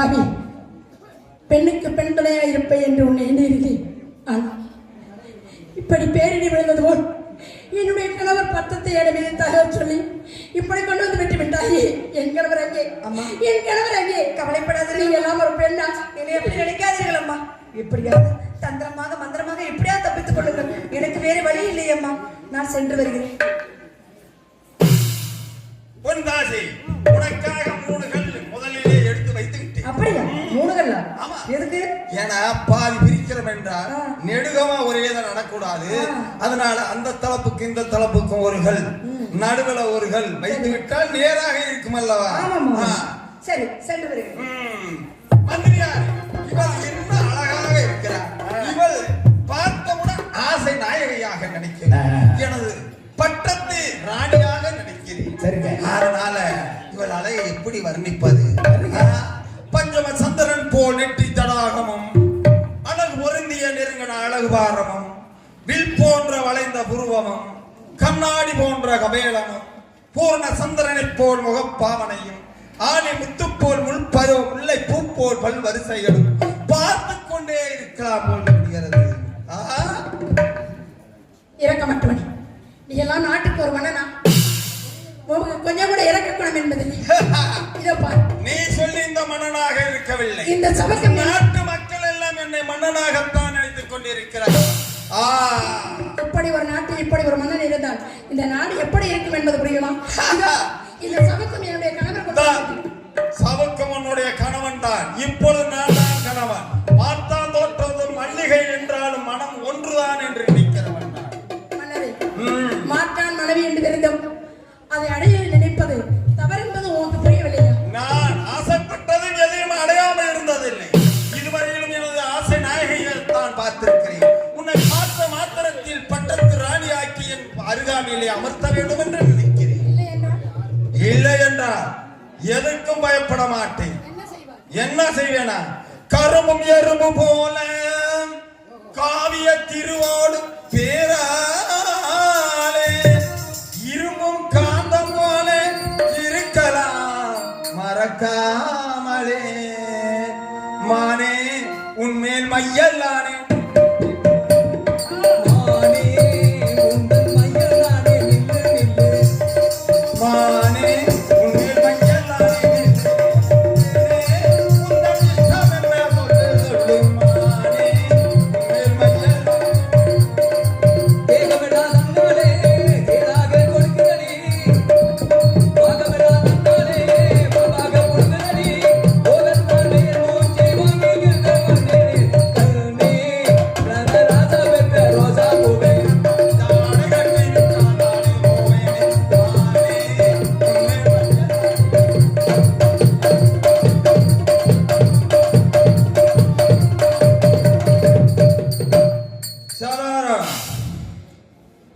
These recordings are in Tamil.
பாவி, பெண்ணுக்கு பெண் துணையா இருப்பேன் என்று உன்னை எண்ணியிருந்தேன். ஆனால் இப்படி பேரிடி விழுந்தது போல் என்னுடைய கணவர் பத்தத்தை இடமிதாக சொல்லி இப்படி கொண்டு வந்து விட்டு விட்டாயே. என் கணவர் அங்கே, என் கணவர் அங்கே. கவலைப்படாதீர்கள், எல்லாம் ஒரு பெண்ணா. என்னை எப்படி நினைக்காதீர்கள் அம்மா. எப்படியாவது தந்திரமாக மந்திரமாக எப்படியாவது தப்பித்துக் கொள்ளுங்கள். எனக்கு வேறு வழி இல்லையம்மா. நான் சென்று வருகிறேன். பொன்தாசி, உனக்காக 3 கல் முதலிலே எடுத்து வைத்து விட்டேன். அப்படியா? 3 கல்லா? ஆமா. எதுக்கு? ஏன்னா பாதி பிரிக்கிறோம் என்றால் நெடுகமா ஒரே தான் நடக்கூடாது. அதனால அந்த தளப்புக்கு இந்த தளப்புக்கும் 1 கல், நடுவுல 1 கல் வைத்து விட்டால் நேராக இருக்கும் அல்லவா? சரி, சென்று வருகிறேன். மந்திரியார், இவள் என்ன அழகாக இருக்கிறார். இவள் பார்த்தவுடன் ஆசை நாயகியாக நினைக்கிறேன். எனது பட்டத்து ராணியாக நினைக்கிறேன். அதனால இவள் அழகை எப்படி வர்ணிப்பது? பஞ்சம சந்திரன் போல் நெற்றி தடாகமும், அழகு பொருந்திய நெருங்கின அழகு பாரமும், வில் போன்ற வளைந்த புருவமும், கண்ணாடி போன்ற கபேலமும், பூர்ண சந்திரனை போல் முகப்பாவனையும், ஆணி முத்து போல் முல்லை பூ போல் பல் வரிசைகளும் பார்த்து கொண்டே இருக்கலாம் போல் தெரிகிறது. இறக்கமற்றவன், நீ எல்லாம் நாட்டுக்கு ஒரு மன்னனா? கொஞ்சம் கூட இறக்க குணம் என்பதில்லை. நீ சொல்லி இந்த மன்னனாக இருக்கவில்லை. இந்த சபைக்கு நாட்டு மக்கள் எல்லாம் என்னை மன்னனாகத்தான் நினைத்துக் கொண்டிருக்கிறார்கள். இப்படி ஒரு நாட்டில் இப்படி ஒரு மன்னன் இருந்தால் இந்த நாடு எப்படி இருக்கும் என்பது புரியுமா? இந்த சபைக்கும் என்னுடைய கணவர், சபைக்கும் உன்னுடைய கணவன் தான். இப்பொழுது நான் தான் கணவன். பார்த்தான் தோற்றதும் மல்லிகை என்றாலும் மனம் ஒன்றுதான் என்று நினைக்கிறவன். மாற்றான் மனைவி என்று தெரிந்தும் அதை அடைய நினைப்பது தவறு என்பது உனக்கு புரியவில்லையா? நான் ஆசைப்பட்டது எதையும் அடையாமல் இருந்ததில்லை. இதுவரையிலும் எனது ஆசை நாயகியை தான் பார்த்திருக்கிறேன். உன்னை பார்த்த மாத்திரத்தில் பட்டத்து ராணியாக்கி என் அருகாமையிலே அமர்த்த வேண்டும் என்று நினைக்கிறேன். இல்லை என்றால் எதற்கும் பயப்பட மாட்டேன். என்ன செய்வேனா? கரும்பும் எறும்பு போல காவிய திருவோடு பேராலே இரும்பும் காந்தம் போல இருக்கலாம் மறக்காமலே. மானே உன்மேல் மையல்லானே,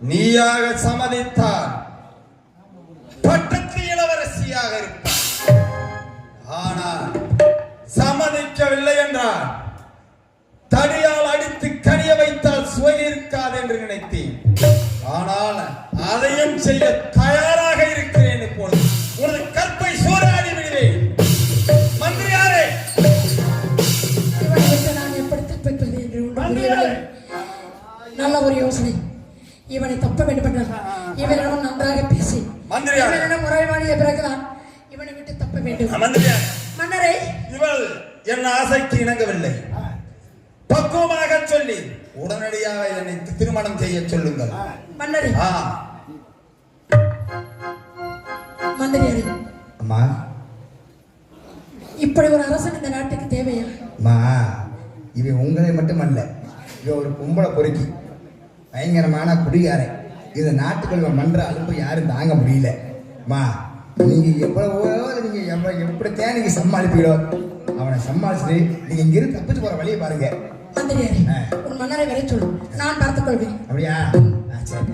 நீயாக சம்மதித்தார் பட்டத்து இளவரசியாக இருப்பார். ஆனால் சம்மதிக்கவில்லை என்றால் தடியால் அடித்து கனிய வைத்தால் சுவை இருக்காது என்று நினைத்தேன். ஆனால் அதையும் செய்ய தயாராக இருக்கிறேன். இப்பொழுது ஒரு கற்பை சூறாடி விடுவேன். மந்திரியாரே, நான் எப்படி தப்பிப்பது என்று நல்ல ஒரு யோசனை. இவனை தப்ப வேண்டும் என்றால் இவனிடம் நன்றாக பேசி இவனிடம் முறைவாடிய பிறகுதான் இவனை விட்டு தப்ப வேண்டும். மன்னரே, இவள் என் ஆசைக்கு இணங்கவில்லை. பக்குவமாக சொல்லி உடனடியாக என்னை திருமணம் செய்ய சொல்லுங்கள். மன்னரே, மந்திரியாரே, அம்மா, இப்படி ஒரு அரசன் இந்த நாட்டுக்கு தேவையா? அம்மா, இவன் உங்களை மட்டுமல்ல, இவன் ஒரு பொம்பளை பொறுக்கி, பயங்கரமான குடிகாரன். இந்த நாட்டுக்குள்ள மன்ற அலுப்பு யாரும் தாங்க முடியல. மா, நீங்க எவ்வளவோ நீங்க எப்படித்தான் நீங்க சமாளிப்பீங்களோ அவனை சமாளிச்சுட்டு நீங்க இங்கிருந்து தப்பிச்சு போற வழியை பாருங்க. மந்திரியாரே, உன் மன்னரை வரை சொல்லு, நான் பார்த்துக் கொள்வேன். அப்படியா? சரி.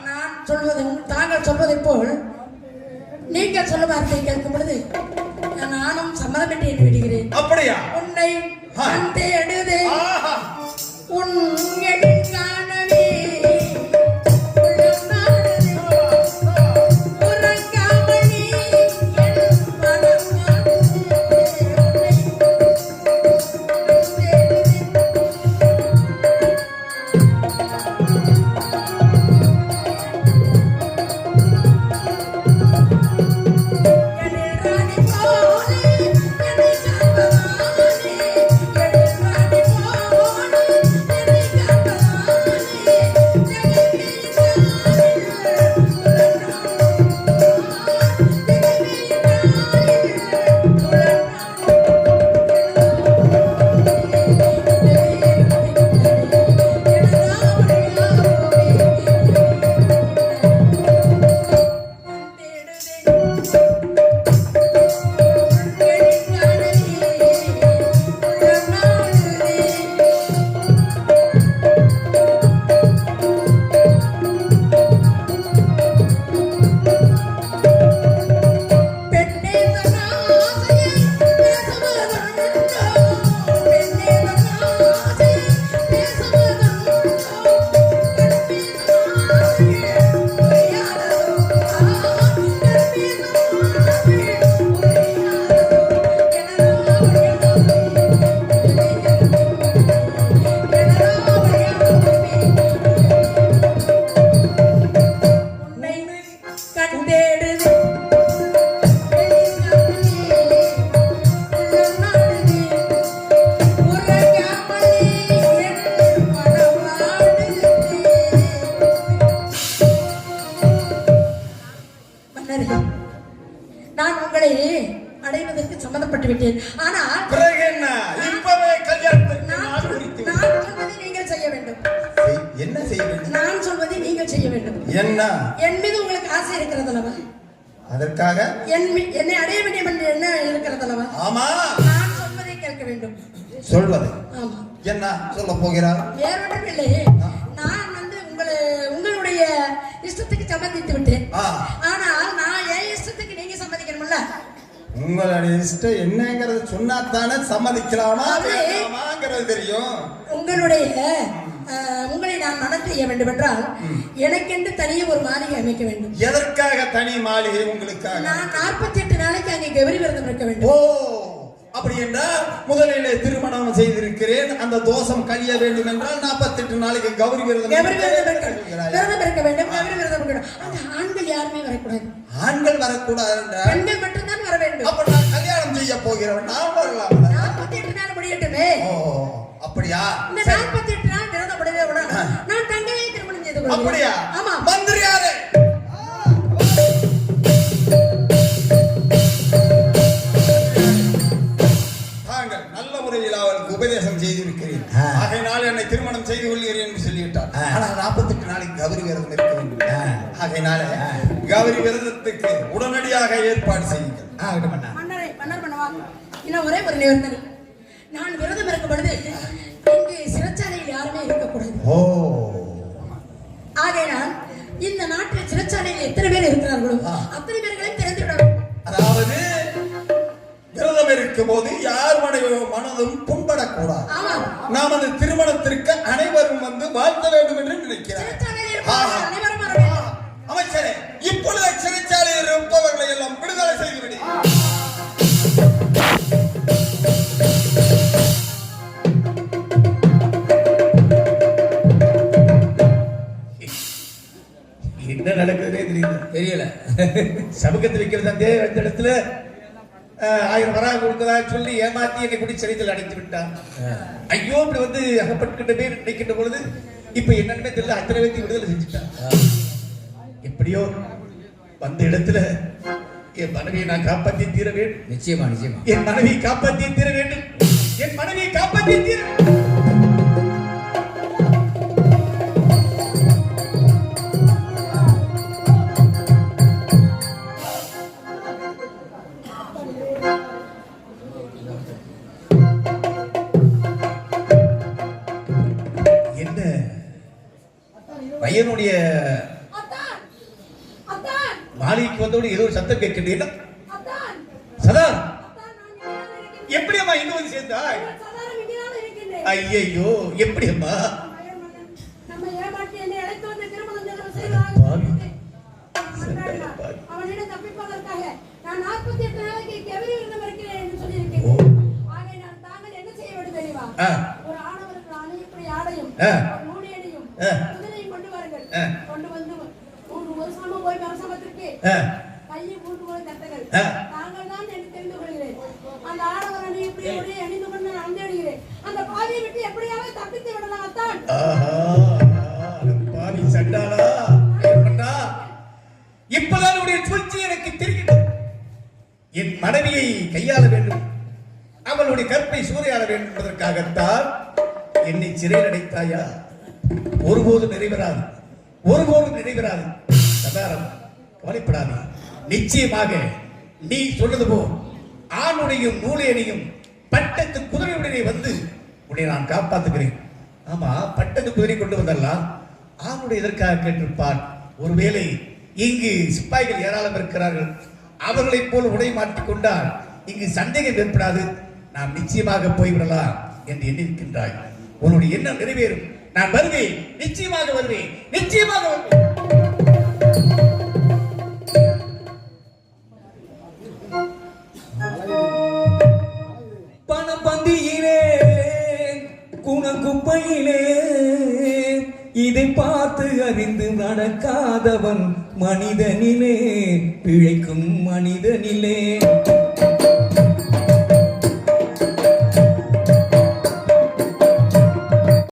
நான் சொல்வது தாங்கள் சொல்வதை போல் நீங்கள் சொல்ல வார்த்தை கேட்கும் பொழுது நானும் சம்மதம் என்று எண்ணி விடுகிறேன். அப்படியா? உன்னை தேடுதே உன் என் காணவே தேடுது நான் உங்களை அடைவதற்கு சம்மதப்பட்டு விட்டேன். ஆனால் பிறகு என்ன? இப்பவே கல்யாணத்திற்கு நாள் குறித்து நான் சொல்வதை நீங்கள் செய்ய வேண்டும். என்ன செய்ய வேண்டும்? நான் சொல்வதை நீங்கள் செய்ய வேண்டும். என்ன? என் மீது உங்களுக்கு ஆசை இருக்கிறது அல்லவா? அதற்காக என்னை அடைய வேண்டும் என்று என்ன இருக்கிறது அல்லவா? ஆமா. நான் சொல்வதை கேட்க வேண்டும். சொல்வது ஆமா. என்ன சொல்ல போகிறார்? வேற ஒன்றும் இல்லை. நான் வந்து உங்களுடைய இஷ்டத்துக்கு சம்மதித்து விட்டேன். ஆனால் நான் என் இஷ்டத்துக்கு நீங்க சம்மதிக்கணும்ல. உங்களுடைய இஷ்டம் என்னங்கிறது சொன்னாத்தானே சம்மதிக்கலாமா வேண்டாமாங்கிறது தெரியும். உங்களை நான் மனம் செய்ய வேண்டும் என்றால் எனக்கென்று தனியே ஒரு மாளிகை அமைக்க வேண்டும். எதற்காக தனி மாளிகை உங்களுக்காக? நான் 48 நாளைக்கு அங்கே கௌரி விரதம் இருக்க வேண்டும். ஓ, அப்படி என்றால் முதலிலே திருமணம் செய்திருக்கிறேன், அந்த தோஷம் கழிய வேண்டும் என்றால் 48 நாளைக்கு கௌரி விரதம் இருக்க வேண்டும். கௌரி விரதம் இருக்கணும். அந்த ஆண்கள் யாருமே வரக்கூடாது. ஆண்கள் வரக்கூடாது என்றால் பெண்கள் மட்டும்தான் வர வேண்டும். அப்ப நான் கல்யாணம் செய்ய போகிறவன் நான் வரலாம். 48 நாள் முடியட்டுமே. ஓ, அப்படியா? இந்த 48 நாள் விரதம் முடிவே விட நான் தங்கையை திருமணம் செய்து கொள்கிறேன். அப்படியா? ஆமா. மந்திரியாரே, தாங்கள் நல்ல முறையில் அவருக்கு உபதேசம் செய்திருக்கிறேன். ஆகையினால் என்னை திருமணம் செய்து கொள்கிறேன் என்று சொல்லிவிட்டார். ஆனால் 48 நாளைக்கு கௌரி விரதம் இருக்க வேண்டும். ஆகையினால கௌரி விரதத்துக்கு உடனடியாக ஏற்பாடு செய்யுங்கள். மன்னர் பண்ணுவா. இன்னும் ஒரே ஒரு நிபந்தனை. நான் விரதம் இருக்கும் பொழுது இங்கு சிறைச்சாலையில் யாருமே இருக்கக்கூடாது. ஓ, ஆகையினால் இந்த நாட்டில் சிறைச்சாலையில் எத்தனை பேர் இருக்கிறார்களோ அத்தனை பேர்களையும் திறந்து விட வேண்டும். அதாவது விரதம் இருக்கும் போது யார் மனதும் புண்படக்கூடாது. நமது திருமணத்திற்கு அனைவரும் வந்து வாழ்த்த வேண்டும் என்று நினைக்கிறார். அமைச்சரே, இப்பொழுது சிறைச்சாலையில் இருப்பவர்களை எல்லாம் விடுதலை செய்துவிடு. என்ன நடக்குதுன்னே தெரியல. சமூகத்தில் வைக்கிறது அந்த இடத்துல 1000 வராக கொடுக்கதா சொல்லி ஏமாத்தி என்னை கூடி சிறையில் அடைத்து விட்டான். ஐயோ, இப்படி வந்து அகப்பட்டுக்கிட்ட பேர் நினைக்கின்ற பொழுது இப்ப என்னன்னு தெரியல, அத்தனை பேர்த்தையும் விடுதலை செஞ்சுட்டான். எப்படியோ வந்த இடத்துல என் மனைவியை நான் காப்பாற்றி தீர வேண்டும். நிச்சயமா. என் மனைவியை காப்பாற்றி தீர வேண்டும். என் மனைவியை காப்பாற்றி தீர என்ன பையனுடைய மாளிகைக்கு வந்தோடு ஏதோ ஒரு சத்தம் கேட்கின்றீங்க. சதா, எப்படி அம்மா இங்க வந்து சேர்ந்தாய்? ஐயோ, எப்படி அம்மா? கையை கூட்டு போய் கட்டங்கள் தாங்கள் தான் என்று தெரிந்து கொள்கிறேன். அந்த ஆடவர் அணி இப்படி அணிந்து கொண்டு நான் தேடுகிறேன். அந்த பாவியை விட்டு எப்படியாவது தப்பித்து விடலாம். அத்தான், பாவி சண்டாளா, இப்பதான் உடைய சூழ்ச்சி எனக்கு தெரிகிறது. என் மனைவியை கையாள வேண்டும், அவளுடைய கற்பை சூறையாட வேண்டும் என்பதற்காகத்தான் என்னை சிறையில் அடைத்தாயா? ஒருபோதும் நிறைவேறாது, ஒருபோதும் நிறைவேறாது. சதாரம், கவலைப்படாதே. நிச்சயமாக நீ சொன்னது போல் ஆணுடையும் நூலேனையும் பட்டத்து குதிரையுடனே வந்து உன்னை நான் காப்பாற்றுகிறேன். ஆமா, பட்டத்து குதிரை கொண்டு வந்தெல்லாம் ஆணுடைய எதற்காக கேட்டிருப்பான். ஒருவேளை இங்கு சிப்பாய்கள் ஏராளம் இருக்கிறார்கள், அவர்களைப் போல் உடை மாற்றிக் கொண்டால் இங்கு சந்தேகம் ஏற்படாது, நாம் நிச்சயமாக போய்விடலாம் என்று எண்ணிருக்கின்றாய். உன்னுடைய எண்ணம் நிறைவேறும். நான் வருவேன், நிச்சயமாக வருவேன், நிச்சயமாக வருவேன். பணப்பந்தியிலே குணக்குப்பையிலே இதை பார்த்து அறிந்து நடக்காதவன் மனிதனிலே பிழைக்கும் மனிதனிலே